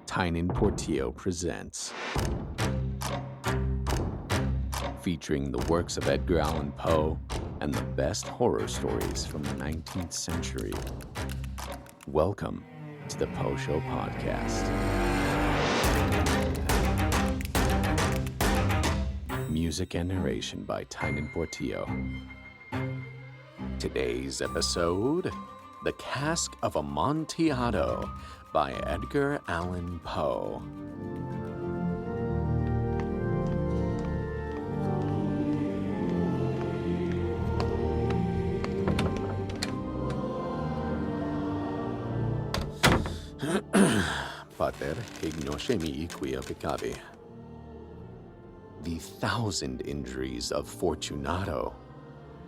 Tynan Portillo presents. Featuring the works of Edgar Allan Poe and the best horror stories from the 19th century. Welcome to the Poe Show Podcast. Music and narration by Tynan Portillo. Today's episode, The Cask of Amontillado by Edgar Allan Poe. Pater ignosce mihi quia peccavi. The 1,000 injuries of Fortunato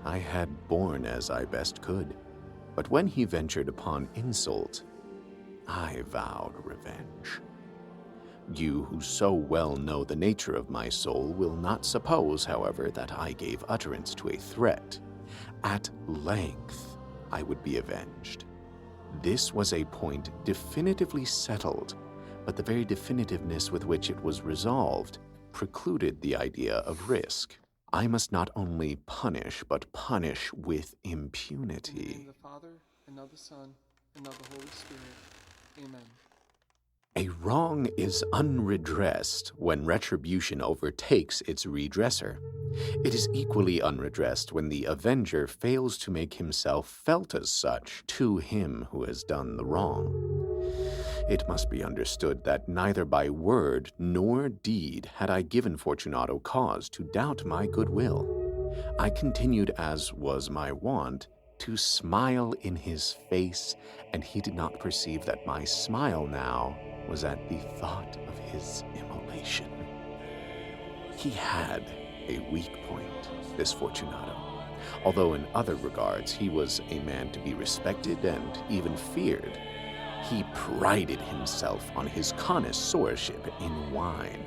I had borne as I best could, but when he ventured upon insult, I vowed revenge. You who so well know the nature of my soul will not suppose, however, that I gave utterance to a threat. At length, I would be avenged. This was a point definitively settled, but the very definitiveness with which it was resolved precluded the idea of risk. I must not only punish, but punish with impunity. In the name of the Father, and of the Son, and of the Holy Spirit. Amen. A wrong is unredressed when retribution overtakes its redresser. It is equally unredressed when the avenger fails to make himself felt as such to him who has done the wrong. It must be understood that neither by word nor deed had I given Fortunato cause to doubt my goodwill. I continued, as was my wont, to smile in his face, and he did not perceive that my smile now was at the thought of his immolation. He had a weak point, this Fortunato. Although in other regards he was a man to be respected and even feared, he prided himself on his connoisseurship in wine.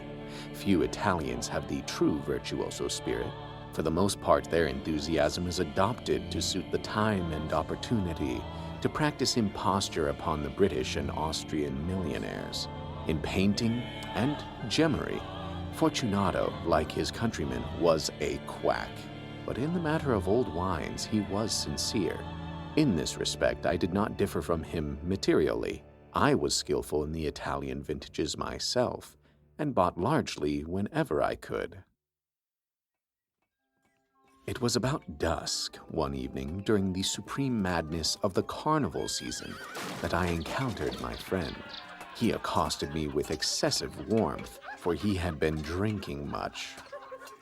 Few Italians have the true virtuoso spirit. For the most part, their enthusiasm is adopted to suit the time and opportunity, to practice imposture upon the British and Austrian millionaires. In painting and gemmery, Fortunato, like his countrymen, was a quack. But in the matter of old wines, he was sincere. In this respect, I did not differ from him materially. I was skillful in the Italian vintages myself, and bought largely whenever I could. It was about dusk one evening during the supreme madness of the carnival season that I encountered my friend. He accosted me with excessive warmth, for he had been drinking much.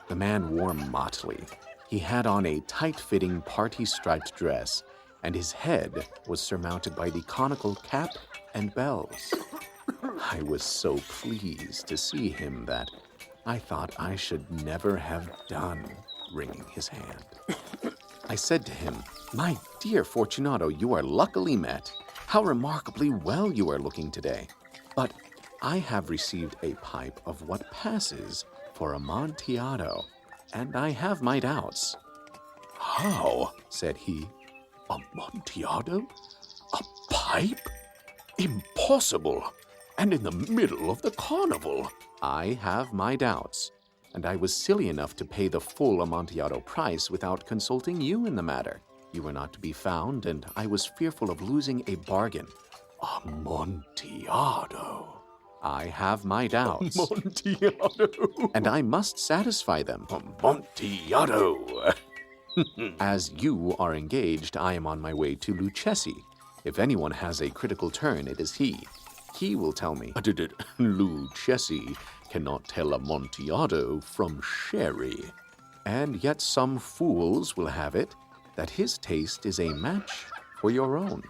The man wore motley. He had on a tight-fitting party-striped dress, and his head was surmounted by the conical cap and bells. I was so pleased to see him that I thought I should never have done wringing his hand. I said to him, "My dear Fortunato, you are luckily met. How remarkably well you are looking today. But I have received a pipe of what passes for Amontillado, and I have my doubts." "How?" said he. "Amontillado? A pipe? Impossible! And in the middle of the carnival." "I have my doubts, and I was silly enough to pay the full Amontillado price without consulting you in the matter. You were not to be found, and I was fearful of losing a bargain." "Amontillado." "I have my doubts." "Amontillado." "And I must satisfy them." "Amontillado." "As you are engaged, I am on my way to Lucchesi. If anyone has a critical turn, it is he. He will tell me, Lucchesi cannot tell Amontillado from sherry. And yet some fools will have it that his taste is a match for your own."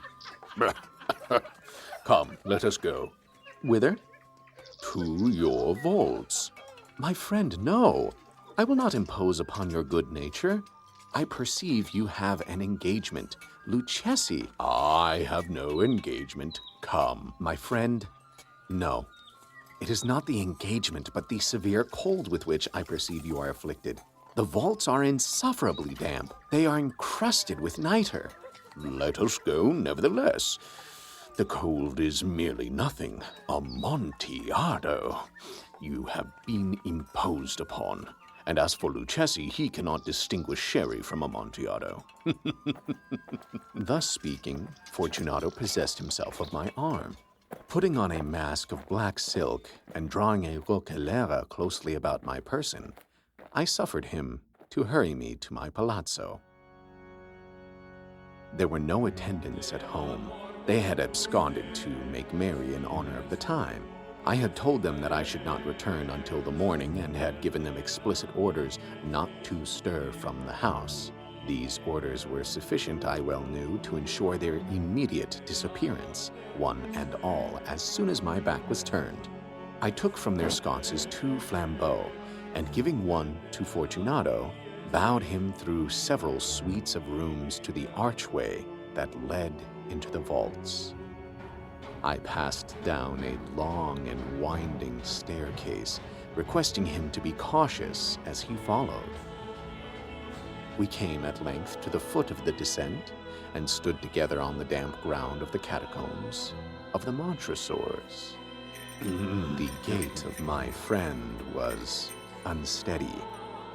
"Come, let us go." "Whither?" "To your vaults." "My friend, no. I will not impose upon your good nature. I perceive you have an engagement. Lucchesi." "I have no engagement. Come." "My friend, no. It is not the engagement, but the severe cold with which I perceive you are afflicted. The vaults are insufferably damp. They are encrusted with nitre." "Let us go, nevertheless. The cold is merely nothing. Amontillado. You have been imposed upon. And as for Lucchesi, he cannot distinguish sherry from Amontillado. Thus speaking, Fortunato possessed himself of my arm. Putting on a mask of black silk and drawing a roquelaire closely about my person, I suffered him to hurry me to my palazzo. There were no attendants at home. They had absconded to make merry in honor of the time. I had told them that I should not return until the morning and had given them explicit orders not to stir from the house. These orders were sufficient, I well knew, to ensure their immediate disappearance, one and all, as soon as my back was turned. I took from their sconces 2 flambeaux, and giving one to Fortunato, bowed him through several suites of rooms to the archway that led into the vaults. I passed down a long and winding staircase, requesting him to be cautious as he followed. We came at length to the foot of the descent and stood together on the damp ground of the catacombs of the Montresors. The gait of my friend was unsteady,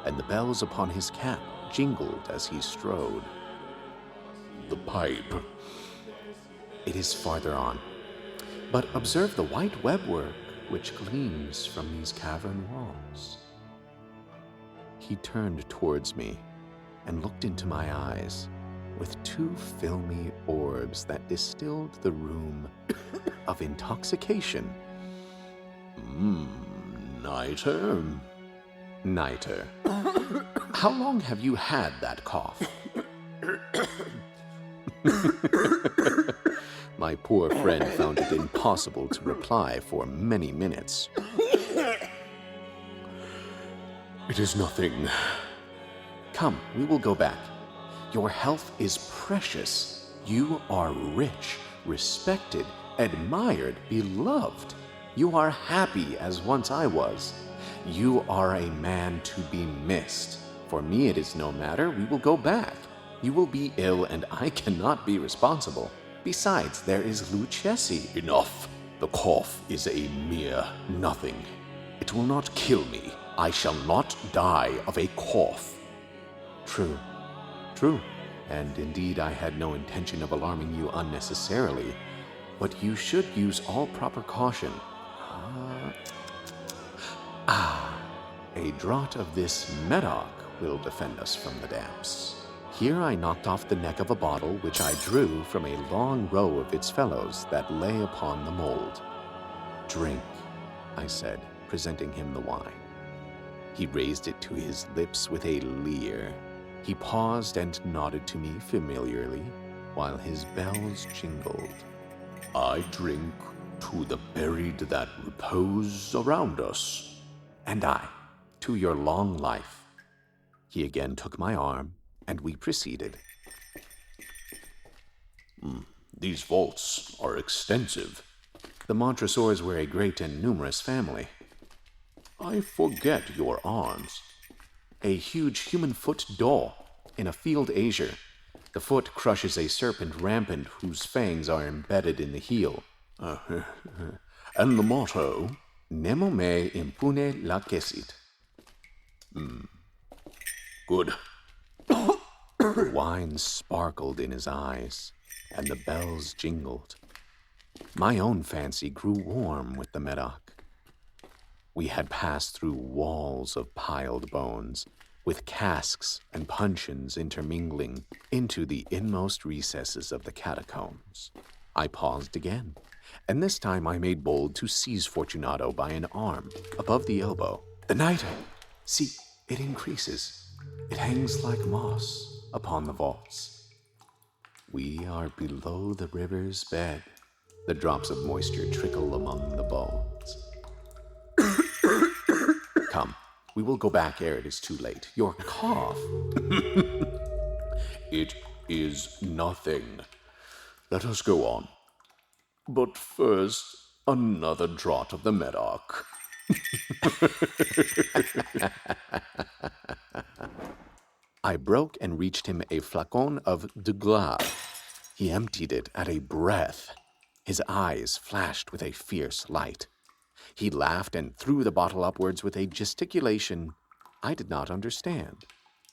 and the bells upon his cap jingled as he strode. The pipe. It is farther on. But observe the white webwork which gleams from these cavern walls. He turned towards me and looked into my eyes with 2 filmy orbs that distilled the rheum of intoxication. Niter? Niter. How long have you had that cough? My poor friend found it impossible to reply for many minutes. It is nothing. Come, we will go back. Your health is precious. You are rich, respected, admired, beloved. You are happy as once I was. You are a man to be missed. For me it is no matter. We will go back. You will be ill and I cannot be responsible. Besides, there is Lucchesi. Enough. The cough is a mere nothing. It will not kill me. I shall not die of a cough. True. True. And indeed I had no intention of alarming you unnecessarily. But you should use all proper caution. A draught of this Medoc will defend us from the damps. Here I knocked off the neck of a bottle which I drew from a long row of its fellows that lay upon the mold. Drink, I said, presenting him the wine. He raised it to his lips with a leer. He paused and nodded to me familiarly, while his bells jingled. I drink to the buried that repose around us. And I, to your long life. He again took my arm, and we proceeded. These vaults are extensive. The Montresors were a great and numerous family. I forget your arms. A huge human foot door in a field azure. The foot crushes a serpent rampant whose fangs are embedded in the heel. And the motto? Nemo me impune lacessit. Good. The wine sparkled in his eyes, and the bells jingled. My own fancy grew warm with the Medoc. We had passed through walls of piled bones, with casks and puncheons intermingling, into the inmost recesses of the catacombs. I paused again, and this time I made bold to seize Fortunato by an arm, above the elbow. The nitre! See, it increases. It hangs like moss upon the vaults. We are below the river's bed. The drops of moisture trickle among the bones. Come, we will go back ere it is too late. Your cough. It is nothing. Let us go on. But first, another draught of the Medoc. I broke and reached him a flacon of de glace. He emptied it at a breath. His eyes flashed with a fierce light. He laughed and threw the bottle upwards with a gesticulation I did not understand.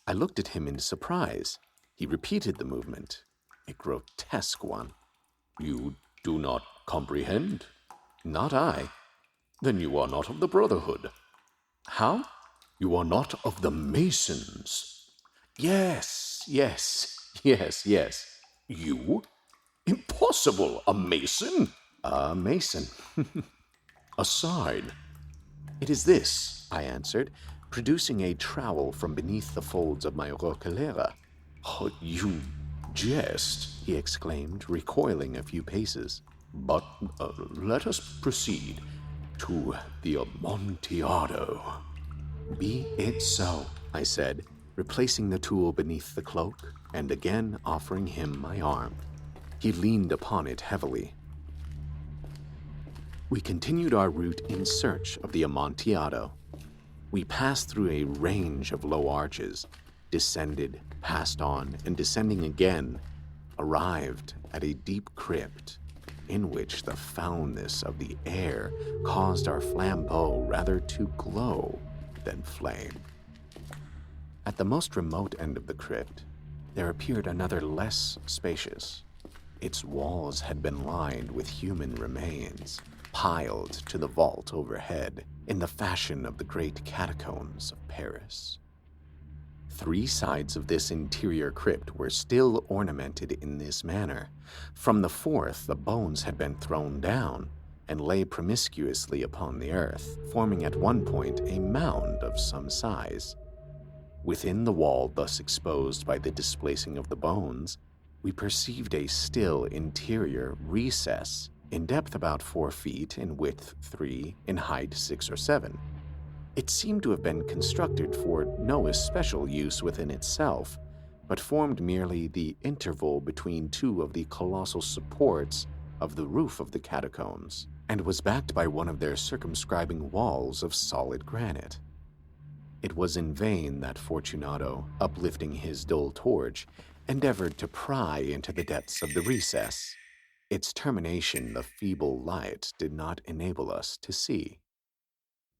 I looked at him in surprise. He repeated the movement, a grotesque one. "You do not comprehend?" "Not I." "Then you are not of the Brotherhood." "How?" "You are not of the Masons." Yes. "You? Impossible! A Mason?" "A Mason." "A sign." "It is this," I answered, producing a trowel from beneath the folds of my roquelaire. "Oh, you jest," he exclaimed, recoiling a few paces. "But let us proceed to the Amontillado." "Be it so," I said, replacing the tool beneath the cloak and again offering him my arm. He leaned upon it heavily. We continued our route in search of the Amontillado. We passed through a range of low arches, descended, passed on, and descending again, arrived at a deep crypt in which the foulness of the air caused our flambeau rather to glow than flame. At the most remote end of the crypt, there appeared another less spacious. Its walls had been lined with human remains, piled to the vault overhead in the fashion of the great catacombs of Paris. 3 sides of this interior crypt were still ornamented in this manner. From the 4th, the bones had been thrown down and lay promiscuously upon the earth, forming at one point a mound of some size. Within the wall thus exposed by the displacing of the bones, we perceived a still interior recess, in depth about 4 feet, in width 3, in height 6 or 7. It seemed to have been constructed for no especial use within itself, but formed merely the interval between 2 of the colossal supports of the roof of the catacombs, and was backed by one of their circumscribing walls of solid granite. It was in vain that Fortunato, uplifting his dull torch, endeavored to pry into the depths of the recess. Its termination the feeble light did not enable us to see.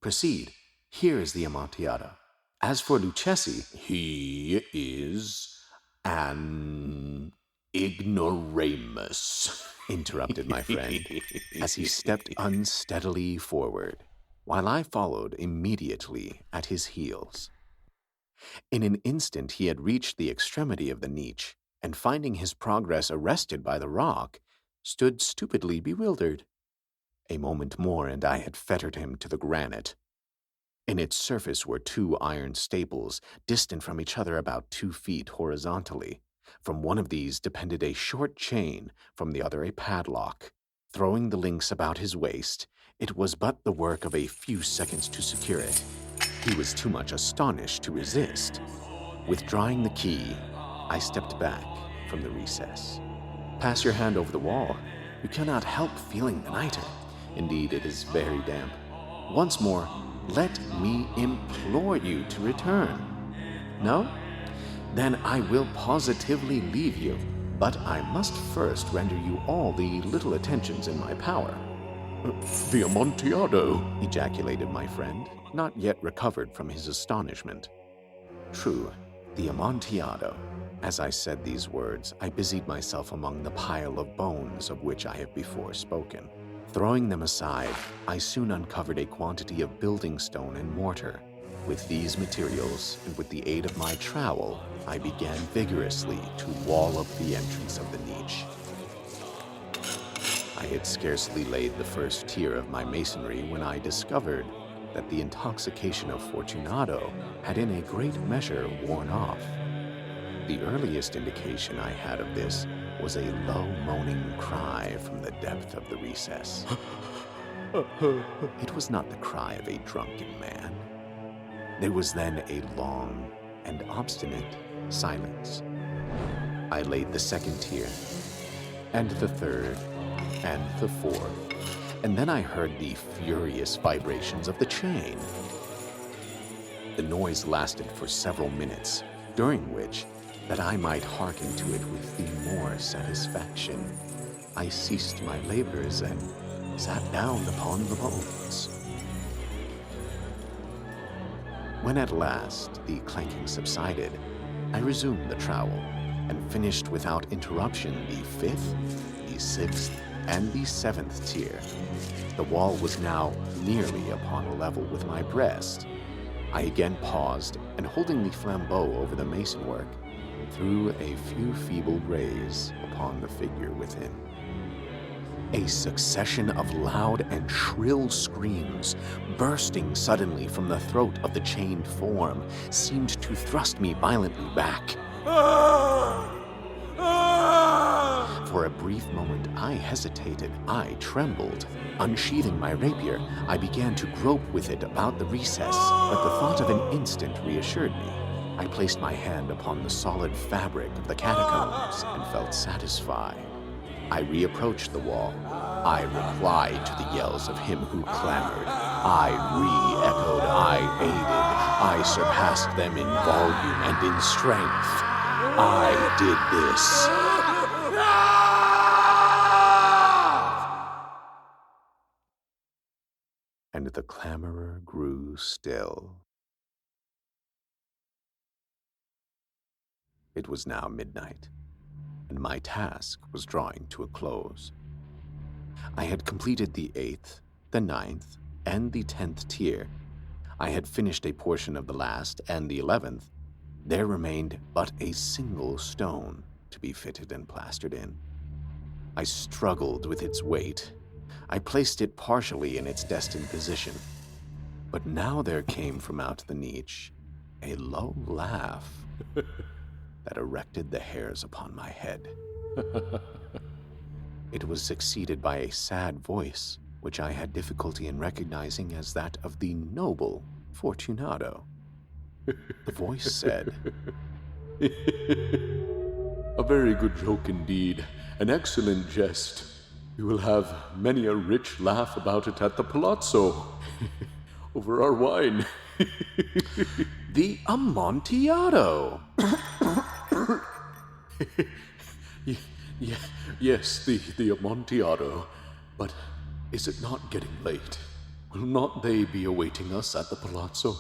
"Proceed. Here is the Amontillado. As for Lucchesi, he is an ignoramus," interrupted my friend, as he stepped unsteadily forward, while I followed immediately at his heels. In an instant he had reached the extremity of the niche, and finding his progress arrested by the rock, stood stupidly bewildered. A moment more and I had fettered him to the granite. In its surface were 2 iron staples, distant from each other about 2 feet horizontally. From one of these depended a short chain, from the other a padlock. Throwing the links about his waist, it was but the work of a few seconds to secure it. He was too much astonished to resist. Withdrawing the key, I stepped back from the recess. "Pass your hand over the wall. You cannot help feeling the nitre. Indeed, it is very damp. Once more, let me implore you to return. No? Then I will positively leave you, but I must first render you all the little attentions in my power." "The Amontillado!" ejaculated my friend, not yet recovered from his astonishment. True, the Amontillado. As I said these words, I busied myself among the pile of bones of which I have before spoken. Throwing them aside, I soon uncovered a quantity of building stone and mortar. With these materials, and with the aid of my trowel, I began vigorously to wall up the entrance of the niche. I had scarcely laid the first tier of my masonry when I discovered that the intoxication of Fortunato had in a great measure worn off. The earliest indication I had of this was a low moaning cry from the depth of the recess. It was not the cry of a drunken man. There was then a long and obstinate silence. I laid the 2nd tier, and the 3rd, and the 4th, and then I heard the furious vibrations of the chain. The noise lasted for several minutes, during which, that I might hearken to it with the more satisfaction, I ceased my labors and sat down upon the bones. When at last the clanking subsided, I resumed the trowel and finished without interruption the 5th, the 6th, and the 7th tier. The wall was now nearly upon a level with my breast. I again paused, and holding the flambeau over the masonwork, threw a few feeble rays upon the figure within. A succession of loud and shrill screams, bursting suddenly from the throat of the chained form, seemed to thrust me violently back. For a brief moment, I hesitated. I trembled. Unsheathing my rapier, I began to grope with it about the recess, but the thought of an instant reassured me. I placed my hand upon the solid fabric of the catacombs and felt satisfied. I reapproached the wall. I replied to the yells of him who clamored. I re-echoed. I aided. I surpassed them in volume and in strength. I did this. And the clamorer grew still. It was now midnight, and my task was drawing to a close. I had completed the 8th, the 9th, and the 10th tier. I had finished a portion of the last and the 11th. There remained but a single stone to be fitted and plastered in. I struggled with its weight. I placed it partially in its destined position. But now there came from out the niche a low laugh that erected the hairs upon my head. It was succeeded by a sad voice, which I had difficulty in recognizing as that of the noble Fortunato. The voice said, "A very good joke indeed, an excellent jest. We will have many a rich laugh about it at the palazzo, over our wine." "The Amontillado!" Yes, the Amontillado. But is it not getting late? Will not they be awaiting us at the palazzo?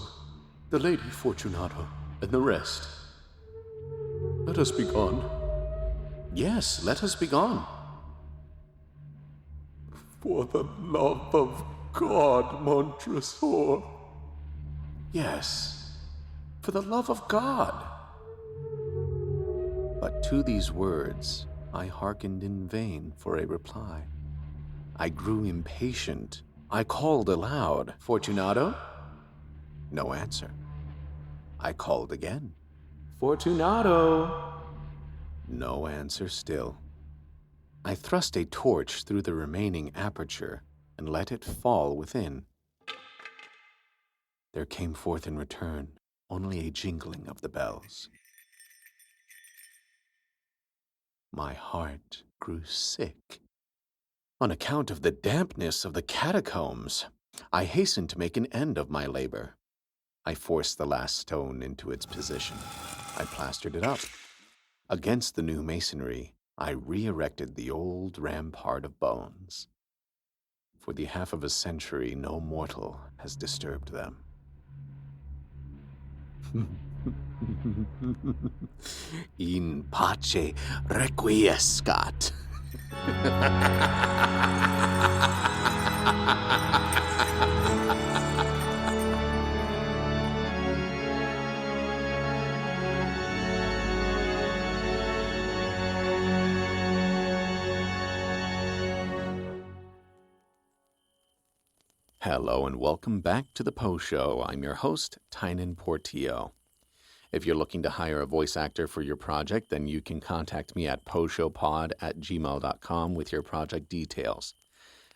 The Lady Fortunato and the rest. Let us be gone. "Yes, let us be gone." For the love of God, Montresor. "Yes, for the love of God." But to these words, I hearkened in vain for a reply. I grew impatient. I called aloud, "Fortunato?" No answer. I called again, "Fortunato?" No answer still. I thrust a torch through the remaining aperture and let it fall within. There came forth in return only a jingling of the bells. My heart grew sick. On account of the dampness of the catacombs, I hastened to make an end of my labor. I forced the last stone into its position. I plastered it up. Against the new masonry, I re-erected the old rampart of bones. For the half of a century, no mortal has disturbed them. In pace requiescat. Hello and welcome back to The Poe Show. I'm your host, Tynan Portillo. If you're looking to hire a voice actor for your project, then you can contact me at poeshowpod@gmail.com with your project details.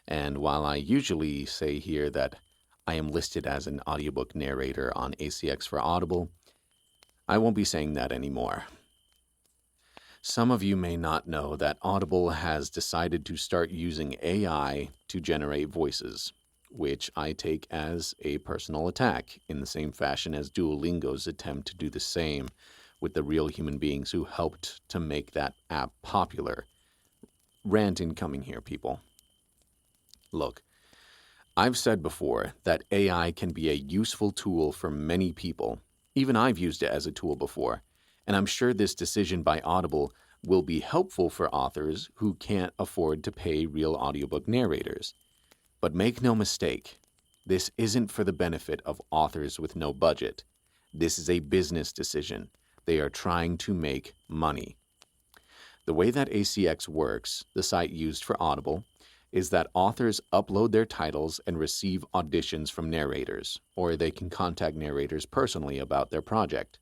And while I usually say here that I am listed as an audiobook narrator on ACX for Audible, I won't be saying that anymore. Some of you may not know that Audible has decided to start using AI to generate voices, which I take as a personal attack, in the same fashion as Duolingo's attempt to do the same with the real human beings who helped to make that app popular. Rant incoming here, people. Look, I've said before that AI can be a useful tool for many people. Even I've used it as a tool before, and I'm sure this decision by Audible will be helpful for authors who can't afford to pay real audiobook narrators. But make no mistake, this isn't for the benefit of authors with no budget. This is a business decision. They are trying to make money. The way that ACX works, the site used for Audible, is that authors upload their titles and receive auditions from narrators, or they can contact narrators personally about their project.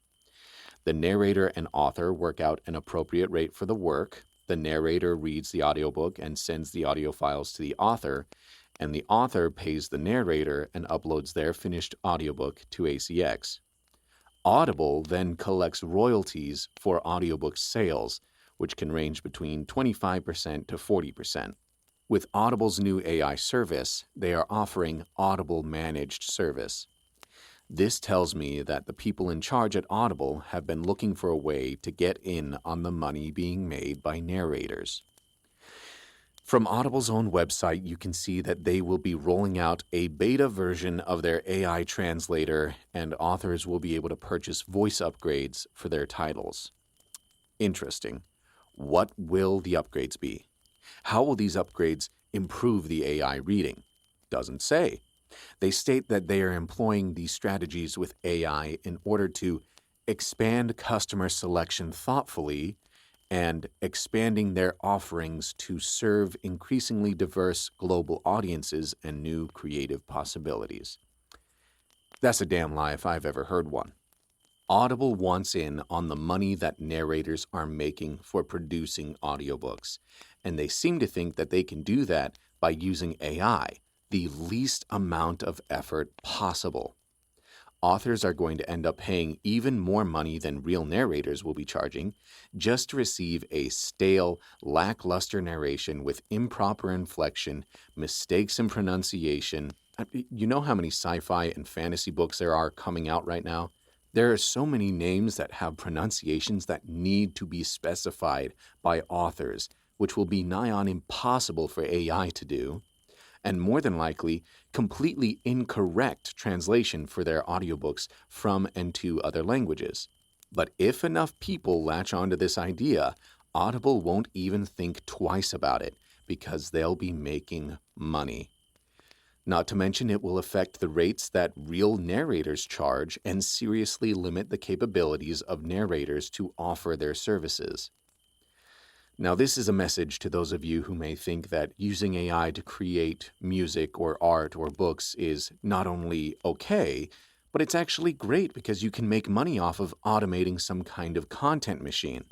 The narrator and author work out an appropriate rate for the work. The narrator reads the audiobook and sends the audio files to the author, and the author pays the narrator and uploads their finished audiobook to ACX. Audible then collects royalties for audiobook sales, which can range between 25% to 40%. With Audible's new AI service, they are offering Audible Managed Service. This tells me that the people in charge at Audible have been looking for a way to get in on the money being made by narrators. From Audible's own website, you can see that they will be rolling out a beta version of their AI translator, and authors will be able to purchase voice upgrades for their titles. Interesting. What will the upgrades be? How will these upgrades improve the AI reading? Doesn't say. They state that they are employing these strategies with AI in order to expand customer selection thoughtfully and expanding their offerings to serve increasingly diverse global audiences and new creative possibilities. That's a damn lie if I've ever heard one. Audible wants in on the money that narrators are making for producing audiobooks, and they seem to think that they can do that by using AI, the least amount of effort possible. Authors are going to end up paying even more money than real narrators will be charging just to receive a stale, lackluster narration with improper inflection, mistakes in pronunciation. You know how many sci-fi and fantasy books there are coming out right now? There are so many names that have pronunciations that need to be specified by authors, which will be nigh on impossible for AI to do, and more than likely, completely incorrect translation for their audiobooks from and to other languages. But if enough people latch onto this idea, Audible won't even think twice about it, because they'll be making money. Not to mention it will affect the rates that real narrators charge and seriously limit the capabilities of narrators to offer their services. Now, this is a message to those of you who may think that using AI to create music or art or books is not only okay, but it's actually great because you can make money off of automating some kind of content machine.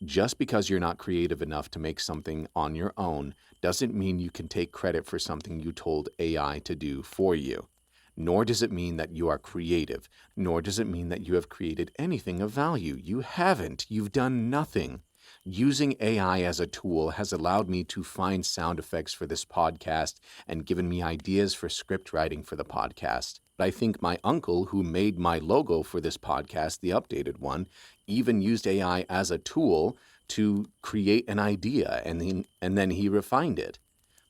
Just because you're not creative enough to make something on your own doesn't mean you can take credit for something you told AI to do for you. Nor does it mean that you are creative, nor does it mean that you have created anything of value. You haven't. You've done nothing. Using AI as a tool has allowed me to find sound effects for this podcast and given me ideas for script writing for the podcast. But I think my uncle, who made my logo for this podcast, the updated one, even used AI as a tool to create an idea, and then he refined it.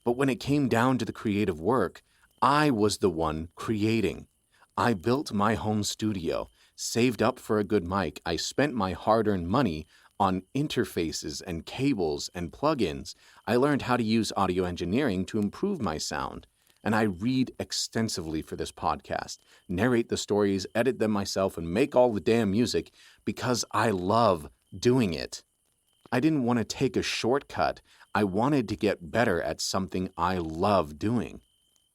But when it came down to the creative work, I was the one creating. I built my home studio, saved up for a good mic. I spent my hard-earned money on interfaces and cables and plugins. I learned how to use audio engineering to improve my sound. And I read extensively for this podcast, narrate the stories, edit them myself, and make all the damn music because I love doing it. I didn't want to take a shortcut. I wanted to get better at something I love doing.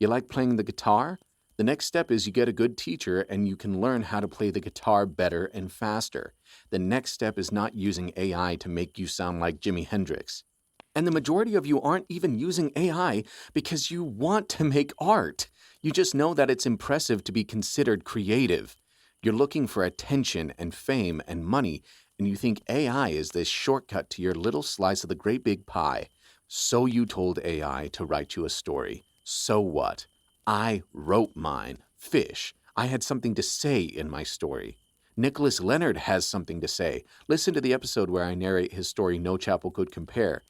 You like playing the guitar? The next step is you get a good teacher and you can learn how to play the guitar better and faster. The next step is not using AI to make you sound like Jimi Hendrix. And the majority of you aren't even using AI because you want to make art. You just know that it's impressive to be considered creative. You're looking for attention and fame and money, and you think AI is this shortcut to your little slice of the great big pie. So you told AI to write you a story. So what? I wrote mine. Fish. I had something to say in my story. Nicholas Leonard has something to say. Listen to the episode where I narrate his story No Chapel Could Compare.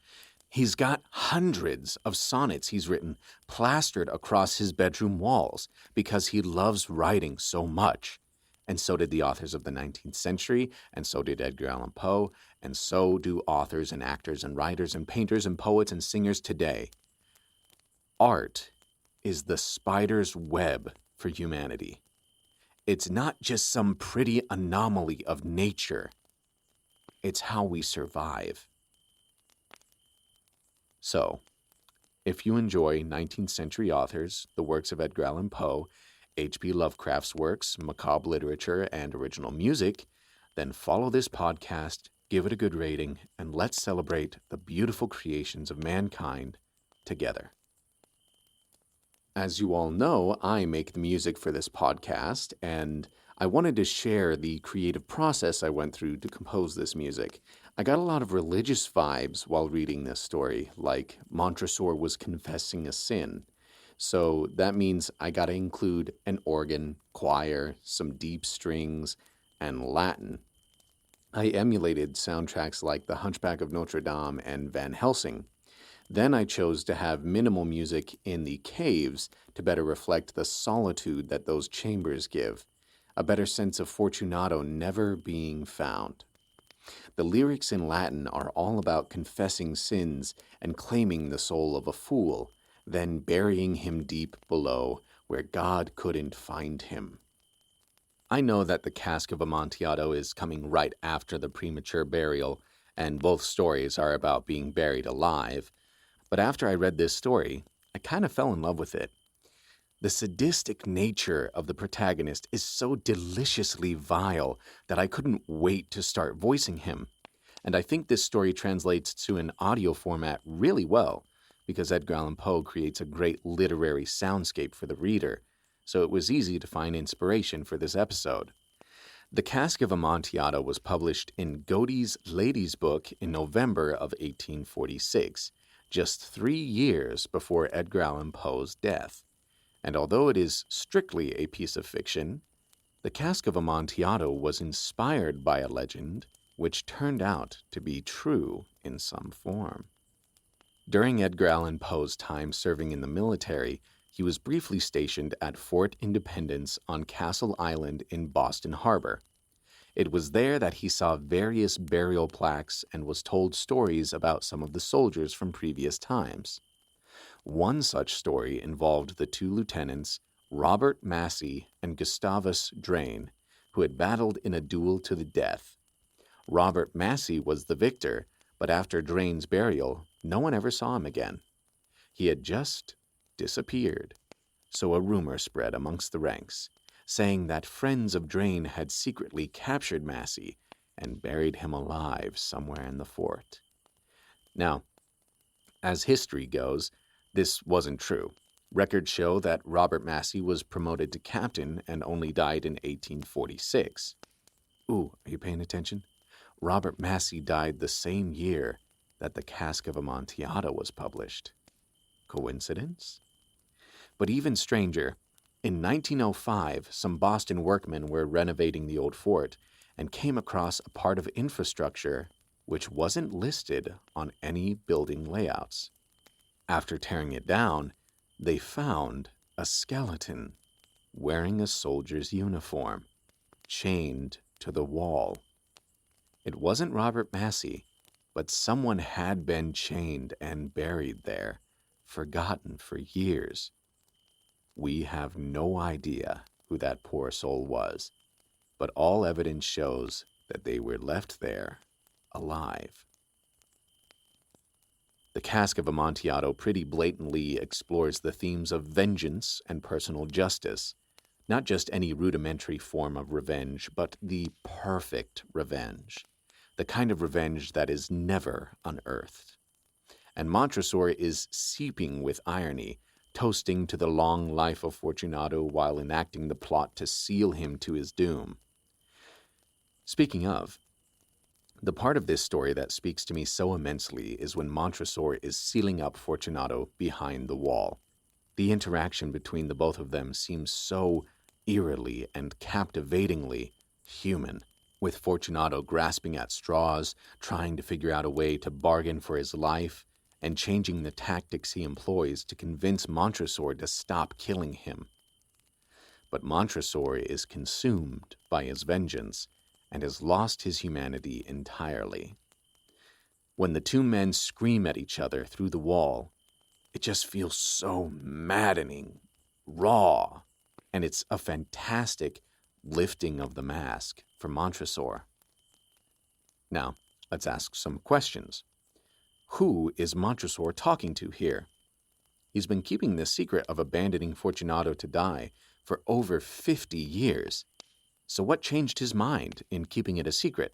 He's got hundreds of sonnets he's written plastered across his bedroom walls because he loves writing so much. And so did the authors of the 19th century, and so did Edgar Allan Poe, and so do authors and actors and writers and painters and poets and singers today. Art is the spider's web for humanity. It's not just some pretty anomaly of nature. It's how we survive. So, if you enjoy 19th century authors, the works of Edgar Allan Poe, H.P. Lovecraft's works, macabre literature, and original music, then follow this podcast, give it a good rating, and let's celebrate the beautiful creations of mankind together. As you all know, I make the music for this podcast, and I wanted to share the creative process I went through to compose this music. I got a lot of religious vibes while reading this story, like Montresor was confessing a sin. So that means I got to include an organ, choir, some deep strings, and Latin. I emulated soundtracks like The Hunchback of Notre Dame and Van Helsing. Then I chose to have minimal music in the caves to better reflect the solitude that those chambers give, a better sense of Fortunato never being found. The lyrics in Latin are all about confessing sins and claiming the soul of a fool, then burying him deep below where God couldn't find him. I know that the Cask of Amontillado is coming right after the Premature Burial, and both stories are about being buried alive, but after I read this story, I kind of fell in love with it. The sadistic nature of the protagonist is so deliciously vile that I couldn't wait to start voicing him. And I think this story translates to an audio format really well, because Edgar Allan Poe creates a great literary soundscape for the reader, so it was easy to find inspiration for this episode. The Cask of Amontillado was published in Godey's Lady's Book in November of 1846, just 3 years before Edgar Allan Poe's death. And although it is strictly a piece of fiction, the Cask of Amontillado was inspired by a legend which turned out to be true in some form. During Edgar Allan Poe's time serving in the military, he was briefly stationed at Fort Independence on Castle Island in Boston Harbor. It was there that he saw various burial plaques and was told stories about some of the soldiers from previous times. One such story involved the 2 lieutenants, Robert Massey and Gustavus Drain, who had battled in a duel to the death. Robert Massey was the victor, but after Drain's burial, no one ever saw him again. He had just disappeared. So a rumor spread amongst the ranks, saying that friends of Drain had secretly captured Massey and buried him alive somewhere in the fort. Now, as history goes, this wasn't true. Records show that Robert Massey was promoted to captain and only died in 1846. Ooh, are you paying attention? Robert Massey died the same year that the Cask of Amontillado was published. Coincidence? But even stranger, in 1905, some Boston workmen were renovating the old fort and came across a part of infrastructure which wasn't listed on any building layouts. After tearing it down, they found a skeleton wearing a soldier's uniform, chained to the wall. It wasn't Robert Massey, but someone had been chained and buried there, forgotten for years. We have no idea who that poor soul was, but all evidence shows that they were left there alive. The Cask of Amontillado pretty blatantly explores the themes of vengeance and personal justice, not just any rudimentary form of revenge, but the perfect revenge, the kind of revenge that is never unearthed. And Montresor is seeping with irony, toasting to the long life of Fortunato while enacting the plot to seal him to his doom. Speaking of, the part of this story that speaks to me so immensely is when Montresor is sealing up Fortunato behind the wall. The interaction between the both of them seems so eerily and captivatingly human, with Fortunato grasping at straws, trying to figure out a way to bargain for his life, and changing the tactics he employs to convince Montresor to stop killing him. But Montresor is consumed by his vengeance and has lost his humanity entirely. When the two men scream at each other through the wall, it just feels so maddening, raw, and it's a fantastic lifting of the mask for Montresor. Now, let's ask some questions. Who is Montresor talking to here? He's been keeping the secret of abandoning Fortunato to die for over 50 years. So what changed his mind in keeping it a secret?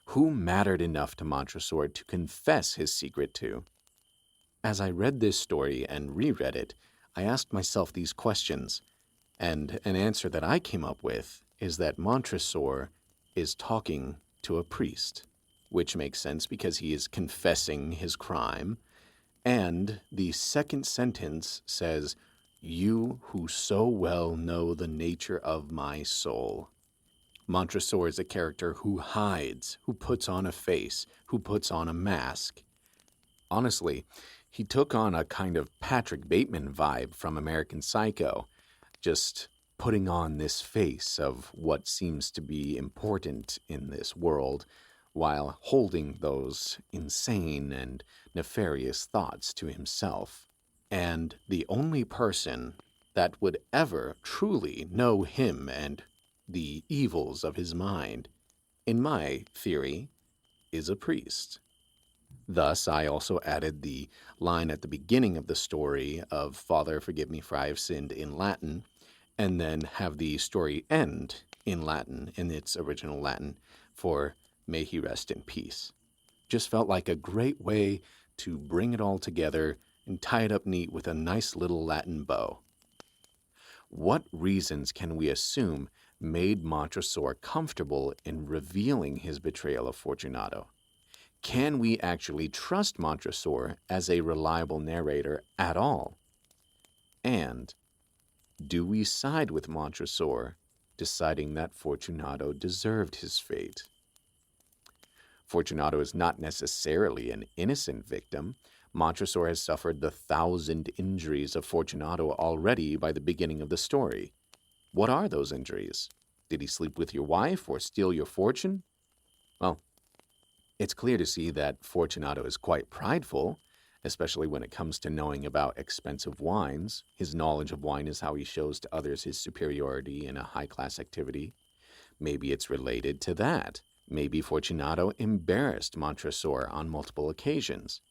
Who mattered enough to Montresor to confess his secret to? As I read this story and reread it, I asked myself these questions, and an answer that I came up with is that Montresor is talking to a priest, which makes sense because he is confessing his crime, and the second sentence says, "You who so well know the nature of my soul." Montresor is a character who hides, who puts on a face, who puts on a mask. Honestly, he took on a kind of Patrick Bateman vibe from American Psycho, just putting on this face of what seems to be important in this world, while holding those insane and nefarious thoughts to himself. And the only person that would ever truly know him and the evils of his mind, in my theory, is a priest. Thus, I also added the line at the beginning of the story of "Father, forgive me for I have sinned" in Latin, and then have the story end in Latin, in its original Latin, for "May he rest in peace." Just felt like a great way to bring it all together and tie it up neat with a nice little Latin bow. What reasons can we assume made Montresor comfortable in revealing his betrayal of Fortunato? Can we actually trust Montresor as a reliable narrator at all? And do we side with Montresor, deciding that Fortunato deserved his fate? Fortunato is not necessarily an innocent victim. Montresor has suffered the 1,000 injuries of Fortunato already by the beginning of the story. What are those injuries? Did he sleep with your wife or steal your fortune? Well, it's clear to see that Fortunato is quite prideful, especially when it comes to knowing about expensive wines. His knowledge of wine is how he shows to others his superiority in a high-class activity. Maybe it's related to that. Maybe Fortunato embarrassed Montresor on multiple occasions.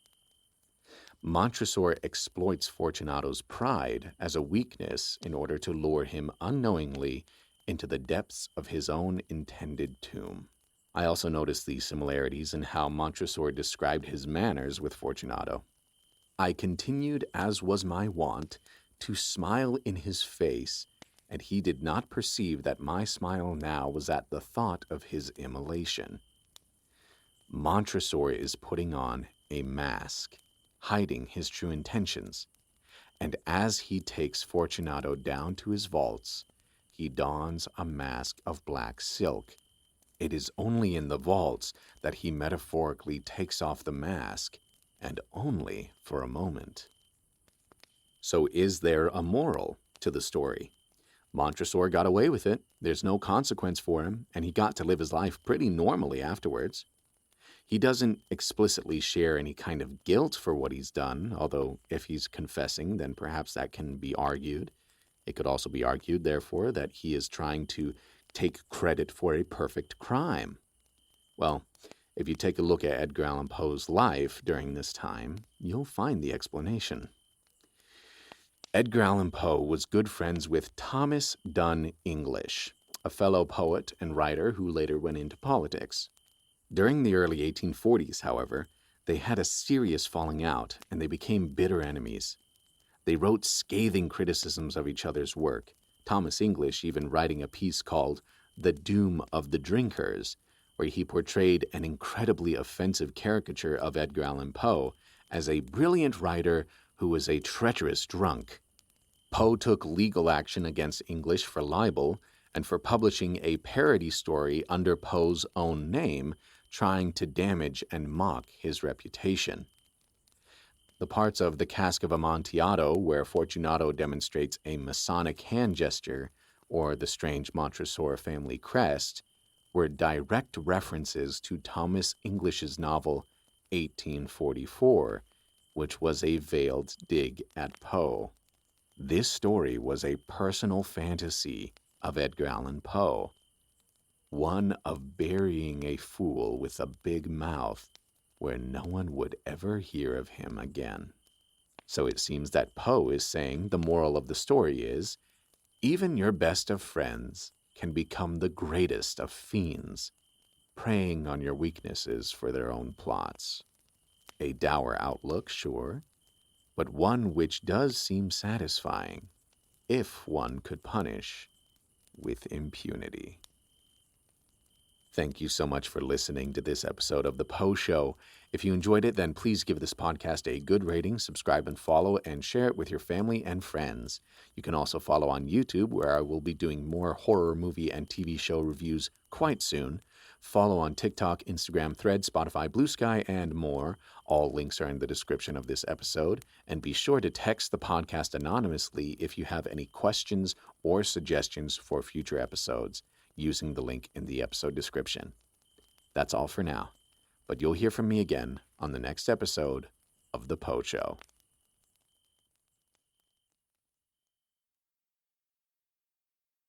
Montresor exploits Fortunato's pride as a weakness in order to lure him unknowingly into the depths of his own intended tomb. I also noticed these similarities in how Montresor described his manners with Fortunato. "I continued, as was my wont, to smile in his face, and he did not perceive that my smile now was at the thought of his immolation." Montresor is putting on a mask, hiding his true intentions, and as he takes Fortunato down to his vaults, he dons a mask of black silk. It is only in the vaults that he metaphorically takes off the mask, and only for a moment. So is there a moral to the story? Montresor got away with it. There's no consequence for him, and he got to live his life pretty normally afterwards. He doesn't explicitly share any kind of guilt for what he's done, although if he's confessing, then perhaps that can be argued. It could also be argued, therefore, that he is trying to take credit for a perfect crime. Well, if you take a look at Edgar Allan Poe's life during this time, you'll find the explanation. Edgar Allan Poe was good friends with Thomas Dunn English, a fellow poet and writer who later went into politics. During the early 1840s, however, they had a serious falling out, and they became bitter enemies. They wrote scathing criticisms of each other's work, Thomas English even writing a piece called "The Doom of the Drinkers," where he portrayed an incredibly offensive caricature of Edgar Allan Poe as a brilliant writer who was a treacherous drunk. Poe took legal action against English for libel and for publishing a parody story under Poe's own name, trying to damage and mock his reputation. The parts of the Cask of Amontillado, where Fortunato demonstrates a Masonic hand gesture, or the strange Montresor family crest, were direct references to Thomas English's novel 1844, which was a veiled dig at Poe. This story was a personal fantasy of Edgar Allan Poe, one of burying a fool with a big mouth where no one would ever hear of him again. So it seems that Poe is saying the moral of the story is, even your best of friends can become the greatest of fiends, preying on your weaknesses for their own plots. A dour outlook, sure, but one which does seem satisfying, if one could punish with impunity. Thank you so much for listening to this episode of The Poe Show. If you enjoyed it, then please give this podcast a good rating, subscribe and follow, and share it with your family and friends. You can also follow on YouTube, where I will be doing more horror movie and TV show reviews quite soon. Follow on TikTok, Instagram, Threads, Spotify, Blue Sky, and more. All links are in the description of this episode. And be sure to text the podcast anonymously if you have any questions or suggestions for future episodes, using the link in the episode description. That's all for now, but you'll hear from me again on the next episode of The Poe Show.